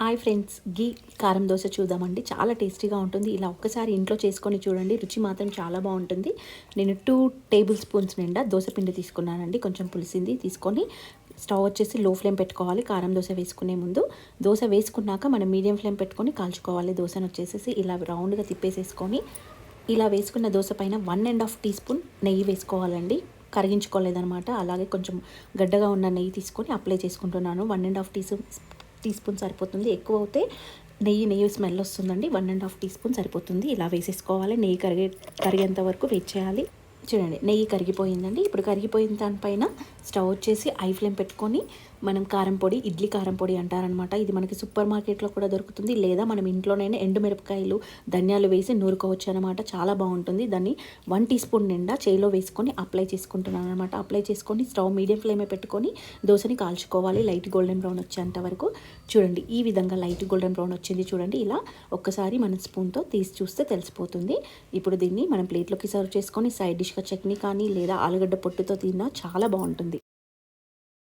Hi friends, గీ కారం దోశ చూద్దామండి. చాలా టేస్టీగా ఉంటుంది. ఇలా ఒక్కసారి ఇంట్లో చేసుకొని చూడండి, రుచి మాత్రం చాలా బాగుంటుంది. నేను 2 టేబుల్ స్పూన్స్ నిండా దోశ పిండి తీసుకున్నానండి. కొంచెం పులిసింది తీసుకొని స్టవ్ వచ్చేసి లో ఫ్లేమ్ పెట్టుకోవాలి. కారం దోశ వేసుకునే ముందు దోశ వేసుకున్నాక మనం మీడియం ఫ్లేమ్ పెట్టుకొని కాల్చుకోవాలి. దోశను వచ్చేసి ఇలా రౌండ్గా తిప్పేసేసుకొని ఇలా వేసుకున్న దోశ పైన 1.5 టీ స్పూన్ నెయ్యి వేసుకోవాలండి. కరిగించుకోలేదనమాట. అలాగే కొంచెం గడ్డగా ఉన్న నెయ్యి తీసుకొని అప్లై చేసుకుంటున్నాను. 1.5 టీ స్పూన్ సరిపోతుంది. ఎక్కువ అవుతే నెయ్యి స్మెల్ వస్తుందండి. 1.5 టీ స్పూన్ సరిపోతుంది. ఇలా వేసేసుకోవాలి. నెయ్యి కరిగేంత వరకు వెయిట్ చేయాలి. చూడండి, నెయ్యి కరిగిపోయిందండి. ఇప్పుడు కరిగిపోయిన దానిపైన స్టవ్ వచ్చేసి హై ఫ్లేమ్ పెట్టుకొని మనం కారం పొడి, ఇడ్లీ కారం పొడి అంటారనమాట. ఇది మనకి సూపర్ మార్కెట్లో కూడా దొరుకుతుంది, లేదా మనం ఇంట్లోనైనా ఎండుమిరపకాయలు, ధనియాలు వేసి నూరుకోవచ్చు అనమాట. చాలా బాగుంటుంది. దాన్ని 1 టీ స్పూన్ నిండా చేయిలో వేసుకొని అప్లై చేసుకుంటున్నాను అనమాట. అప్లై చేసుకొని స్టవ్ మీడియం ఫ్లేమే పెట్టుకొని దోశని కాల్చుకోవాలి లైట్ గోల్డెన్ బ్రౌన్ వచ్చేంత వరకు. చూడండి, ఈ విధంగా లైట్ గోల్డెన్ బ్రౌన్ వచ్చింది చూడండి. ఇలా ఒక్కసారి మనం స్పూన్తో తీసి చూస్తే తెలిసిపోతుంది. ఇప్పుడు దీన్ని మనం ప్లేట్లోకి సర్వ్ చేసుకొని సైడ్ డిష్గా చట్నీ కానీ లేదా ఆలుగడ్డ పొట్టుతో తిన్నా చాలా బాగుంటుంది.